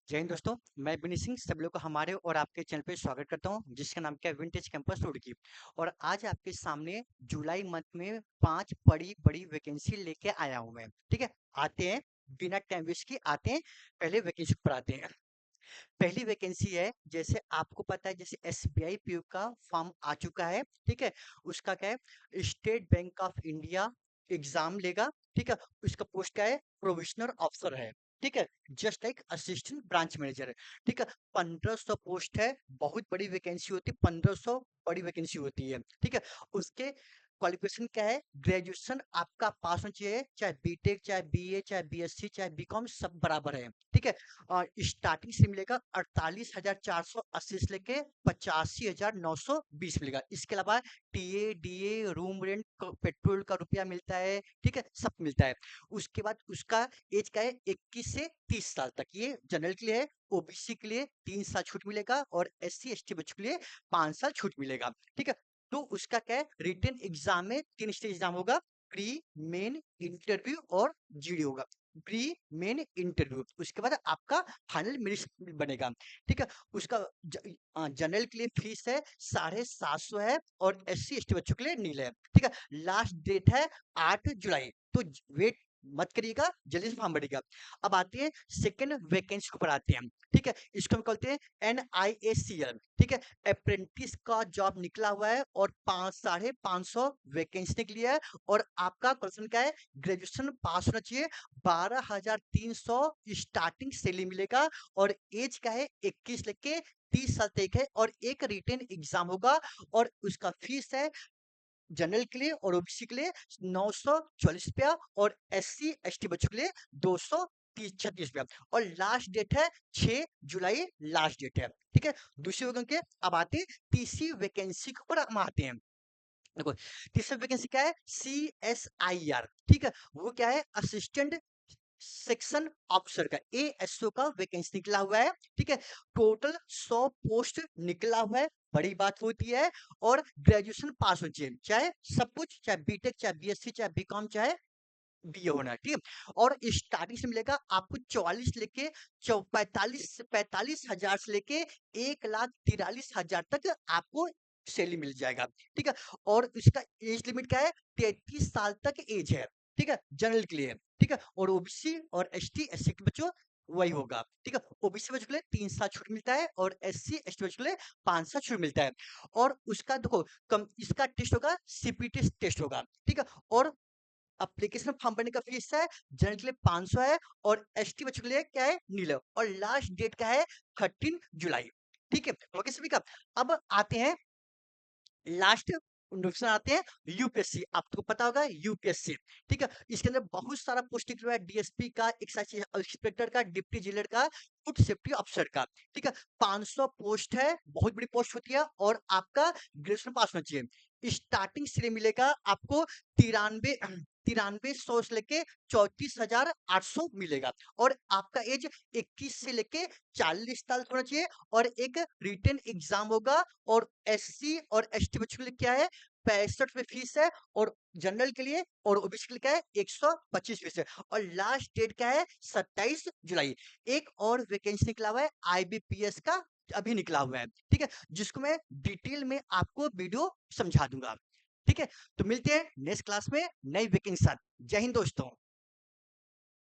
जय हिंद दोस्तों। मैं विनी सिंह सभी लोग को हमारे और आपके चैनल पे स्वागत करता हूं, जिसका नाम क्या है विंटेज कैंपस रुड़की। और आज आपके सामने जुलाई मंथ में 5 बड़ी बड़ी वैकेंसी लेके आया हूं मैं। ठीक है, आते हैं बिना टाइम वेस्ट किए, आते हैं पहले वैकेंसी पर आते हैं। पहली वैकेंसी है, जैसे आपको पता है, जैसे एसबीआई पीओ का फॉर्म आ चुका है। ठीक है, उसका क्या है, state bank of India exam लेगा। ठीक है, उसका पोस्ट क्या है, प्रोविजनल ऑफिसर है। ठीक है, just like assistant branch manager है। ठीक है, 1500 पोस्ट है, बहुत बड़ी वैकेंसी होती है, 1500 बड़ी वैकेंसी होती है। ठीक है, उसके क्वालिफिकेशन क्या है, ग्रेजुएशन आपका पास होना चाहिए, चाहे बीटेक, चाहे बीए, चाहे बीएससी, चाहे बीकॉम, सब बराबर है। ठीक है, और स्टार्टिंग से मिलेगा 48,480 से लेके 85,920 मिलेगा। इसके अलावा TA DA room rent petrol का रुपया मिलता है। ठीक है, सब मिलता है। उसके बाद उसका एज क्या है, 21 से 30 साल तक। ये जनरल के लिए है। ओबीसी के लिए 3 साल छूट मिलेगा और एससी एसटी बच्चों के लिए 5 साल छूट मिलेगा। ठीक है, तो उसका क्या है, रिटन एग्जाम में 3 स्टेज एग्जाम होगा, प्री, मेन, इंटरव्यू और जीडी होगा। प्री, मेन, इंटरव्यू, उसके बाद आपका फाइनल मेरिट बनेगा। ठीक है, उसका जनरल के लिए फीस है 750 है और एससी एसटी बच्चों के लिए नील है। ठीक है, लास्ट डेट है 8 जुलाई, तो वेट मत करिएगा, जल्दी से फॉर्म भरिएगा। अब आते हैं सेकंड वैकेंसी के ऊपर आते हैं। ठीक है, इसको हम कहते हैं NIACL। ठीक है, अप्रेंटिस का जॉब निकला हुआ है और 5,550 वैकेंसी निकली है। और आपका क्वेश्चन क्या है, ग्रेजुएशन पास होना चाहिए। 12,300 स्टार्टिंग सैलरी मिलेगा और एज का है 21 लेके 30 साल तक है और एक रिटन एग्जाम होगा। और उसका फीस है जनरल के लिए और ओबीसी के लिए 940 रुपया और एससी एसटी बच्चों के लिए 236 रुपया। और लास्ट डेट है 6 जुलाई, लास्ट डेट है। ठीक है, दूसरी वैकेंसी के अब आते हैं तीसरी वैकेंसी के ऊपर हम आते हैं। देखो, तीसरी वैकेंसी क्या है, CSIR। ठीक है, वो क्या है, असिस्टेंट सेक्शन ऑफिसर का, एएसओ का वैकेंसी निकला हुआ है। ठीक है, टोटल 100 पोस्ट निकला हुआ है। बड़ी बात होती है। और ग्रेजुएशन पास होनी चाहिए, चाहे सब कुछ, चाहे बीटेक, चाहे बीएससी, चाहे बीकॉम, चाहे बीए होना है। ठीक है, और स्टार्टिंग से मिलेगा आपको 44 लेके 45,000 से लेके 1,43,000 तक आपको सैलरी मिल जाएगा। ठीक है, और इसका एज लिमिट क्या है, 33 साल तक एज है। ठीक है, जनरल के लिए। ठीक है, और ओबीसी और एसटी एससी के बच्चों वही होगा। ठीक है, ओबीसी बच्चों के लिए 3 साल छूट मिलता है और एससी एसटी बच्चों के लिए 5 साल छूट मिलता है। और उसका देखो, कम इसका टेस्ट होगा, सीपीटी टेस्ट होगा। ठीक है, और एप्लीकेशन फॉर्म भरने का फीस है, जनरल के लिए 500 है और एसटी बच्चों के लिए क्या है, नील है। और लास्ट डेट क्या है, 13 जुलाई। ठीक है, ओके सभी का। अब आते हैं लास्ट नोटिफिकेशन आते हैं, यूपीएससी, आपको पता होगा यूपीएससी। ठीक है, इसके अंदर बहुत सारा पोस्ट निकला है, डीएसपी का, एक्साइज इंस्पेक्टर का, डिप्टी जेलर का, फूड सेफ्टी ऑफिसर का। ठीक है, 500 पोस्ट है, बहुत बड़ी पोस्ट होती है। और आपका ग्रेजुएशन पास होना चाहिए। स्टार्टिंग से मिलेगा आपको 93 9300 से लेके 34,800 मिलेगा। और आपका एज 21 से लेके 40 साल होना चाहिए और एक रिटन एग्जाम होगा। और एससी और एसटी बच्चों के लिए क्या है, 65 रुपए फीस है। और जनरल के लिए और ओबीसी के लिए क्या है, 125 फीस है। और लास्ट डेट क्या है, 27 जुलाई। एक और वैकेंसी निकला हुआ है आईबीपीएस का, अभी निकला हुआ है। ठीक है, जिसको मैं डिटेल में आपको वीडियो समझा दूंगा। ठीक है, तो मिलते हैं नेक्स्ट क्लास में नई वैकेंसी साथ। जय हिंद दोस्तों।